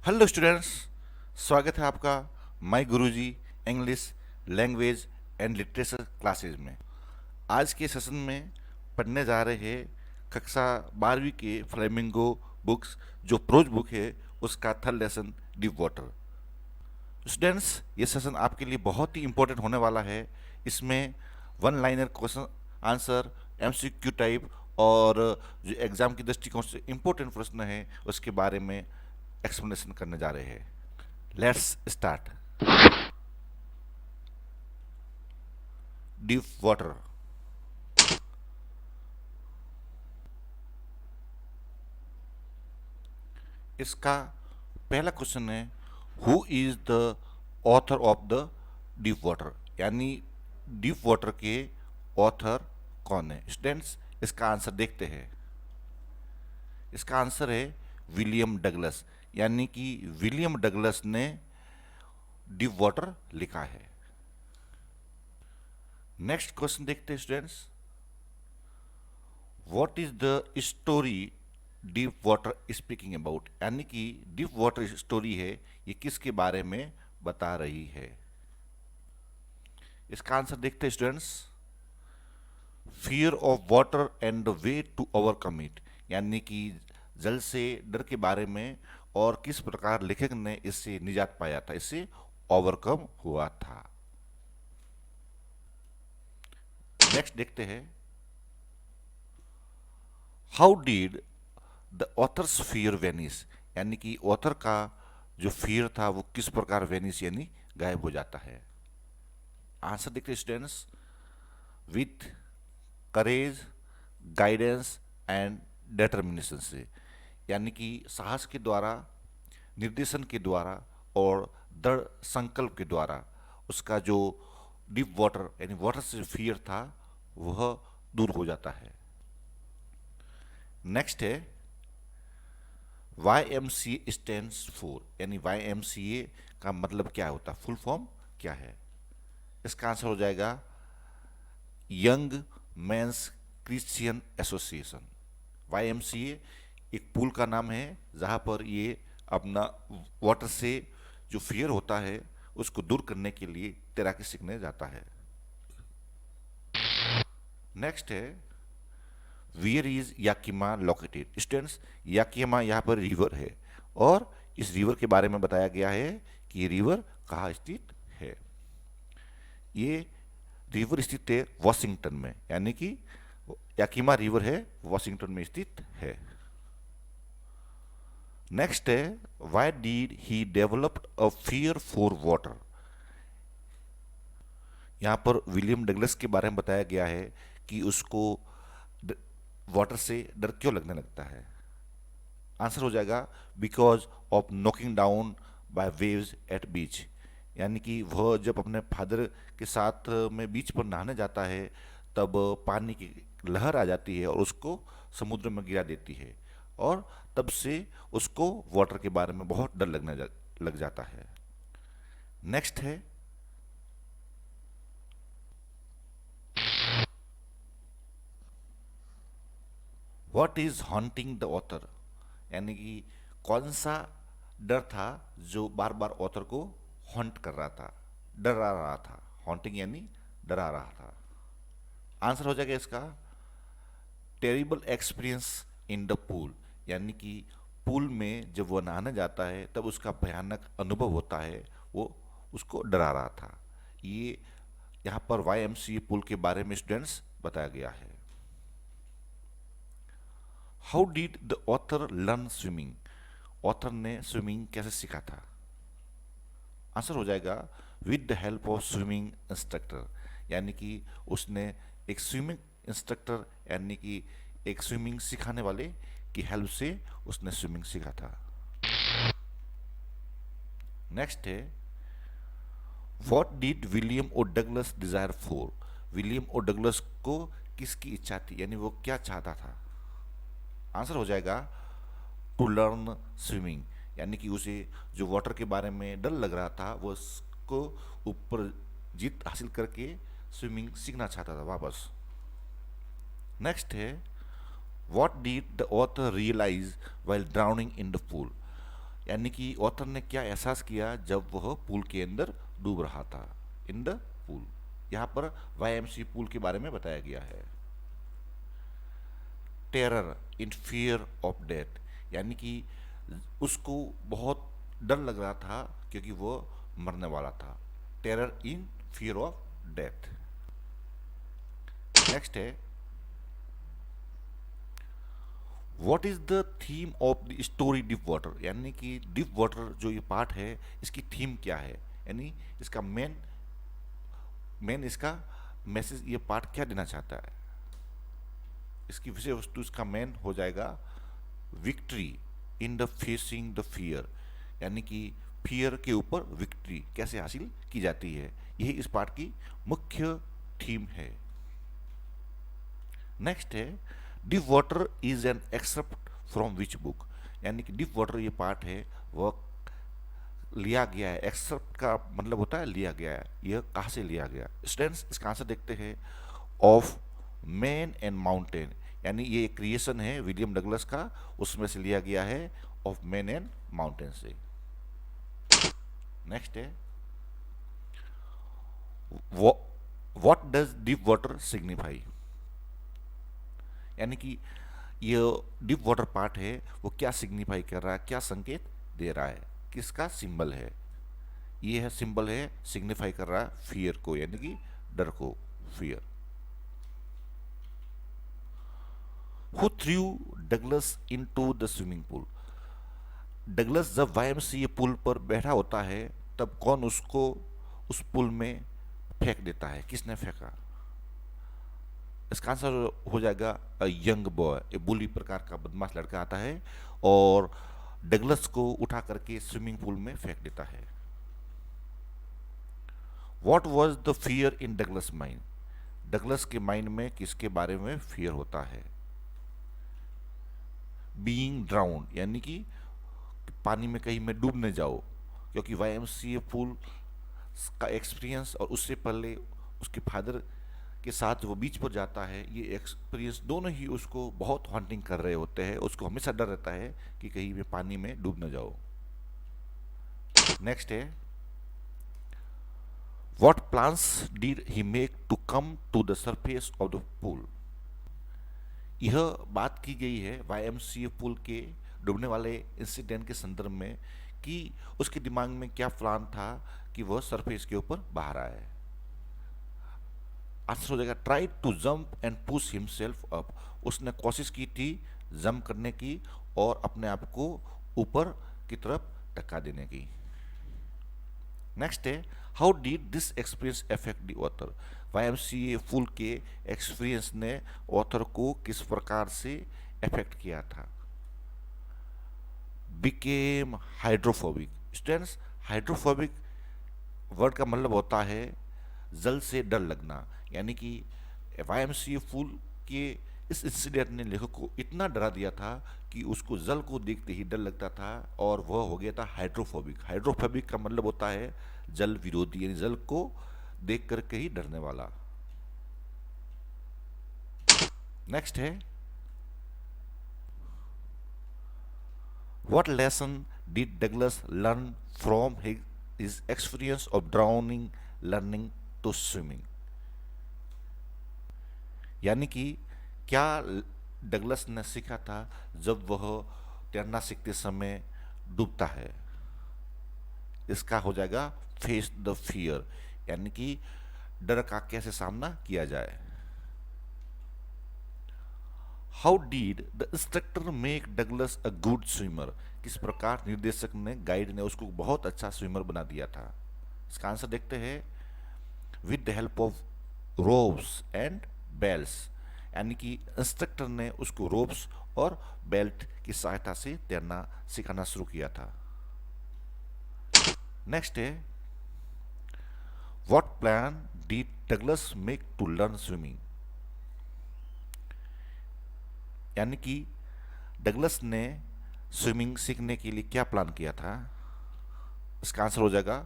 Hello students, स्वागत है आपका my Guruji English language and literature classes में। आज के सेशन में पढ़ने जा रहे हैं कक्षा 12वीं के फ्लेमिंगो बुक्स जो प्रोज बुक है उसका third lesson deep water. Students, ये सेशन आपके लिए बहुत ही इंपॉर्टेंट होने वाला है। इसमें one liner question answer, MCQ type और जो एग्जाम की दृष्टिकोण से इंपॉर्टेंट प्रश्न है उसके बारे में एक्सप्लेनेशन करने जा रहे हैं। Let's start. Deep water. इसका पहला क्वेश्चन है, who is the author of the deep water, यानी डीप वाटर के ऑथर कौन है। स्टूडेंट्स, इसका आंसर देखते हैं। इसका आंसर है विलियम डगलस, यानी कि विलियम डगलस ने डीप वाटर लिखा है। नेक्स्ट क्वेश्चन देखते हैं students, what is the story deep water speaking about, यानी कि डीप वाटर स्टोरी है ये किसके बारे में बता रही है। इसका आंसर देखते हैं students, fear of water and the way to overcome it, यानी कि जल से डर के बारे में और किस प्रकार लेखक ने इससे निजात पाया था, इससे ओवरकम हुआ था। नेक्स्ट देखते हैं, how did the author's fear Venice, यानी कि ऑथर का जो फियर था वो किस प्रकार वेनिस यानी गायब हो जाता है। आंसर देखते students, with courage, guidance and determination से, यानी कि साहस के द्वारा, निर्देशन के द्वारा और दृढ़ संकल्प के द्वारा उसका जो डीप वाटर यानी वाटर से फियर था वह दूर हो जाता है। नेक्स्ट है, Y M C stand for, यानी वाई एम सी ए का मतलब क्या होता है, फुल फॉर्म क्या है। इसका आंसर हो जाएगा young men's Christian association. Y M C A एक पूल का नाम है जहाँ पर ये अपना वाटर से जो फियर होता है उसको दूर करने के लिए तैराकी सीखने जाता है। नेक्स्ट है, wear is Yakima located. Students, Yakima यहाँ पर रिवर है और इस रिवर के बारे में बताया गया है कि ये रिवर कहाँ स्थित है। ये रिवर स्थित है वॉशिंगटन में, यानी कि याकिमा रिवर है वॉशिंगटन में स्थित है। नेक्स्ट है, why did he developed a fear for water. यहाँ पर विलियम डगलस के बारे में बताया गया है कि उसको वाटर से डर क्यों लगने लगता है। आंसर हो जाएगा because of knocking down by waves at beach, यानी कि वह जब अपने फादर के साथ में बीच पर नहाने जाता है तब पानी की लहर आ जाती है और उसको समुद्र में गिरा देती है और तब से उसको वाटर के बारे में बहुत डर लग जाता है। नेक्स्ट है, what is haunting the author, यानी कि कौन सा डर था जो बार बार ऑथर को हॉन्ट कर रहा था, डरा रहा था। हॉन्टिंग यानी डरा रहा था। आंसर हो जाएगा इसका terrible experience in the pool, यानी कि पूल में जब वो नहाने जाता है तब उसका भयानक अनुभव होता है, वो उसको डरा रहा था। ये यहाँ पर वाई एम सी पुल के बारे में स्टूडेंट्स बताया गया है। How did the author learn swimming, author ने स्विमिंग कैसे सीखा था। आंसर हो जाएगा with the help of swimming instructor, यानी कि उसने एक स्विमिंग इंस्ट्रक्टर यानी कि एक स्विमिंग सिखाने वाले की हेल्प से उसने स्विमिंग सीखा था। नेक्स्ट है, what did William O Douglas desire for, William O Douglas को किसकी इच्छा थी, यानी वो क्या चाहता था। आंसर हो जाएगा टू लर्न स्विमिंग, यानी कि उसे जो वाटर के बारे में डर लग रहा था वो उसको ऊपर जीत हासिल करके स्विमिंग सीखना चाहता था वापस। नेक्स्ट है, what did the author realise while drowning in the pool, यानी कि ऑथर ने क्या एहसास किया जब वह पूल के अंदर डूब रहा था, इन द पूल। यहाँ पर YMC पूल के बारे में बताया गया है। Terror in fear of death, यानी कि उसको बहुत डर लग रहा था क्योंकि वो मरने वाला था। Terror in fear of death. Next है, what is the theme of the story deep water, यानी कि डीप वाटर जो ये पार्ट है इसकी थीम क्या है, यानी इसका मेन इसका मैसेज, ये पार्ट क्या देना चाहता है। इसकी विषय वस्तु इसका मेन हो जाएगा victory in the facing the fear, यानी कि फियर के ऊपर विक्ट्री कैसे हासिल की जाती है, यही इस पार्ट की मुख्य थीम है। नेक्स्ट है, deep water is an except from which book, यानी कि डीप वाटर ये पार्ट है वह लिया गया है। एक्सेप्ट का मतलब होता है लिया गया है, यह कहाँ से लिया गया। स्टूडेंट्स इसका आंसर देखते हैं, ऑफ मैन एंड माउंटेन, यानी ये क्रिएशन है विलियम डगलस का, उसमें से लिया गया है ऑफ मैन एंड माउंटेन से। नेक्स्ट है, what does deep water signify, यानी कि ये डीप वाटर पार्ट है वो क्या सिग्निफाई कर रहा है, क्या संकेत दे रहा है, किसका सिंबल है। ये है सिंबल है, सिग्निफाई कर रहा है फियर को, यानी कि डर को, fear. Who through Douglas into the swimming pool, Douglas जब YMCA पुल पर बैठा होता है तब कौन उसको उस पुल में फेंक देता है, किसने फेंका। इसका आंसर हो जाएगा अ यंग बॉय, ए बुली प्रकार का बदमाश लड़का आता है और डगलस को उठा करके स्विमिंग पूल में फेंक देता है। What was the fear in Douglas mind, Douglas के माइंड में किसके बारे में फियर होता है। बीइंग ड्राउंड, यानी कि पानी में कहीं में डूब न जाओ, क्योंकि YMCA पूल का एक्सपीरियंस और उससे पहले उसके फादर के साथ वो बीच पर जाता है, ये एक्सपीरियंस दोनों ही उसको बहुत हॉन्टिंग कर रहे होते हैं, उसको हमेशा डर रहता है कि कहीं भी पानी में डूब न जाओ। नेक्स्ट है, what plans did he make to come to the surface of the pool, यह बात की गई है YMCA पुल के डूबने वाले इंसिडेंट के संदर्भ में कि उसके दिमाग में क्या प्लान था कि वह सरफेस के ऊपर बाहर आए। आंसर हो जाएगा try to jump and push himself up, उसने कोशिश की थी जंप करने की और अपने आप को ऊपर की तरफ धक्का देने की। नेक्स्ट है, how did this experience affect the author, YMCA पुल के एक्सपीरियंस ने ऑथर को किस प्रकार से अफेक्ट किया था। Became hydrophobic, students hydrophobic word का मतलब होता है जल से डर लगना, यानी कि YMCA पुल के इस इंसिडेंट ने लेखक को इतना डरा दिया था कि उसको जल को देखते ही डर लगता था और वह हो गया था हाइड्रोफोबिक। हाइड्रोफोबिक का मतलब होता है जल विरोधी, यानी जल को देख करके ही डरने वाला। नेक्स्ट है, what lesson did Douglas learn from his experience of drowning learning to swimming, यानी कि क्या डगलस ने सीखा था जब वह तैरना सीखते समय डूबता है। इसका हो जाएगा फेस द फियर, यानी कि डर का कैसे सामना किया जाए। How did the instructor make Douglas a good swimmer, किस प्रकार निर्देशक ने गाइड ने उसको बहुत अच्छा स्विमर बना दिया था। इसका आंसर देखते हैं, with the help of ropes and belts, यानी कि इंस्ट्रक्टर ने उसको रोप्स और बेल्ट की सहायता से तैरना सिखाना शुरू किया था। नेक्स्ट है, what plan did Douglas make to learn swimming, यानी कि डगलस ने स्विमिंग सीखने के लिए क्या प्लान किया था। इसका आंसर हो जाएगा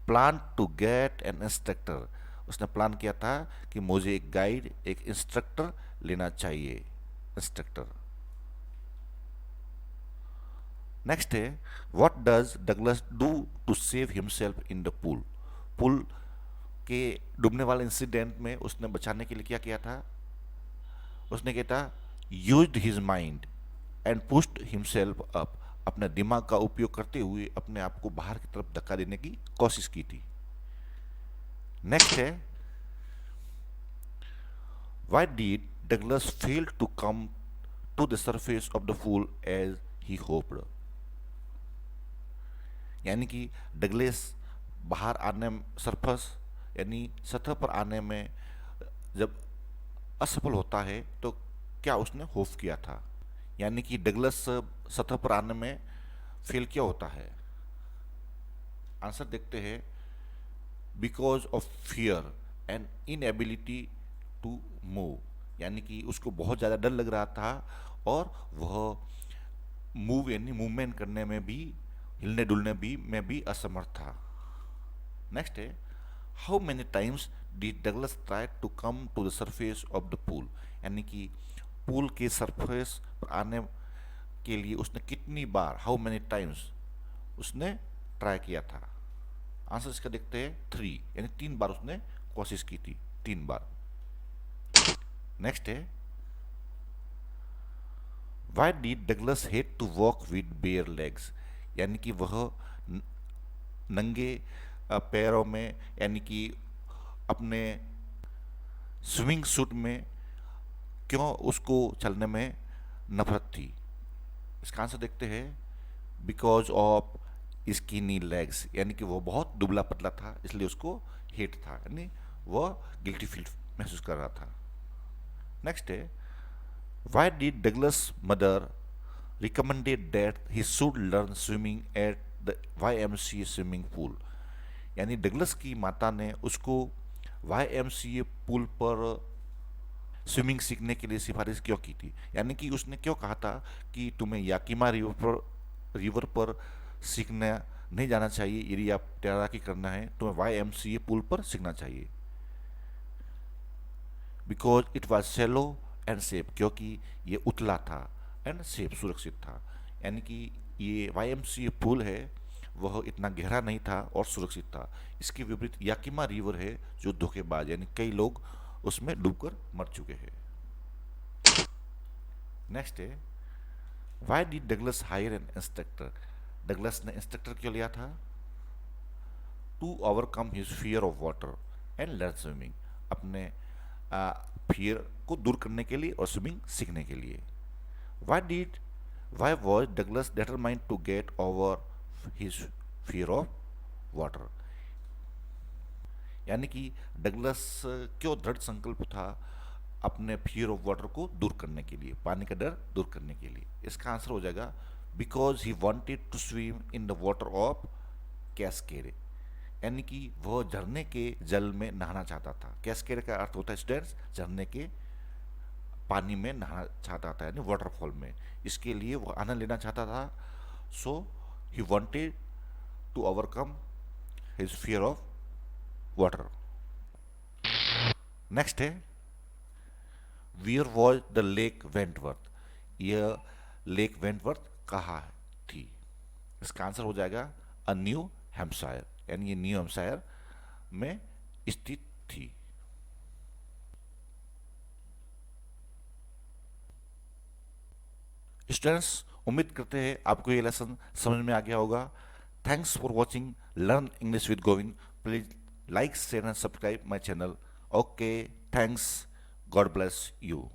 plan to get an instructor, उसने प्लान किया था कि मुझे एक गाइड, एक इंस्ट्रक्टर लेना चाहिए, इंस्ट्रक्टर। नेक्स्ट है, what does Douglas do to save himself in the pool. Pool के डूबने वाले इंसिडेंट में उसने बचाने के लिए क्या किया था? उसने क्या था? Used his mind and pushed himself up. अपने दिमाग का उपयोग करते हुए अपने आप को बाहर की तरफ धक्का देने की कोशिश की थी। नेक्स्ट है, why did Douglas fail to come to the surface of the pool as he hoped? यानी कि डगलेस बाहर आने, सरफस यानी सतह पर आने में जब असफल होता है तो क्या उसने होप किया था? यानी कि डगलस सतह पर आने में फेल क्या होता है? आंसर देखते हैं, because of fear and inability to move. यानी कि उसको बहुत ज़्यादा डर लग रहा था और वह मूव यानी मूवमेंट करने में भी, हिलने डुलने भी में भी असमर्थ था। नेक्स्ट है, how many times did Douglas try to come to the surface of the pool. यानी कि पूल के सरफेस पर आने के लिए उसने कितनी बार, हाउ मेनी टाइम्स उसने ट्राई किया था? आंसर इसका देखते हैं 3, यानी 3 बार उसने कोशिश की थी, 3 बार। नेक्स्ट है, why did Douglas hate to walk with bare legs. यानी कि वह नंगे पैरों में, यानी कि अपने स्विमिंग सूट में क्यों उसको चलने में नफरत थी? इसका आंसर देखते हैं, बिकॉज ऑफ स्किनी लेग्स। यानी कि वो बहुत दुबला पतला था, इसलिए उसको हेट था, यानी वह गिल्टी फील महसूस कर रहा था। नेक्स्ट है, why did Douglas mother recommended that he should learn swimming at the YMCA swimming pool. यानी डगलस की माता ने उसको YMCA पूल पर स्विमिंग सीखने के लिए सिफारिश क्यों की थी? यानी कि उसने क्यों कहा था कि तुम्हें याकिमा रिवर पर सीखना नहीं जाना चाहिए, यदि आप तैराकी करना है तुम्हें YMCA पूल पर सीखना चाहिए? Because it was shallow and safe. क्योंकि ये उतला था एंड सेफ, सुरक्षित था। यानी कि ये YMCA पूल है वह इतना गहरा नहीं था और सुरक्षित था। इसके विपरीत याकिमा रिवर है जो धोखेबाज, यानी कई लोग उसमें डूबकर मर चुके हैं। नेक्स्ट है, why did Douglas hire an instructor. Douglas ने इंस्ट्रक्टर क्यों लिया था? To overcome his fear of water and learn swimming. अपने फियर को दूर करने के लिए और स्विमिंग सीखने के लिए। Why was Douglas determined to get over his fear of water. यानी कि डगलस क्यों दृढ़ संकल्प था अपने फियर ऑफ वाटर को दूर करने के लिए, पानी का डर दूर करने के लिए? इसका आंसर हो जाएगा, because he wanted to swim in the water of Cascade. यानी कि वह झरने के जल में नहाना चाहता था। कैस्केड का अर्थ होता है स्टूडेंट्स, झरने के पानी में नहाना चाहता था, यानी वाटरफॉल में। इसके लिए वह आनंद लेना चाहता था। So he wanted to overcome his fear of water. Next है, where was the lake Wentworth. यह लेक वेंटवर्थ कहाँ थी? इसका आंसर हो जाएगा न्यू हैम्पशायर, यानी ये न्यू हैम्पशायर में स्थित थी। स्टूडेंट्स, उम्मीद करते हैं आपको ये लेसन समझ में आ गया होगा। Thanks for watching learn English with Govind. Please like, share and subscribe my channel. Okay, thanks, God bless you.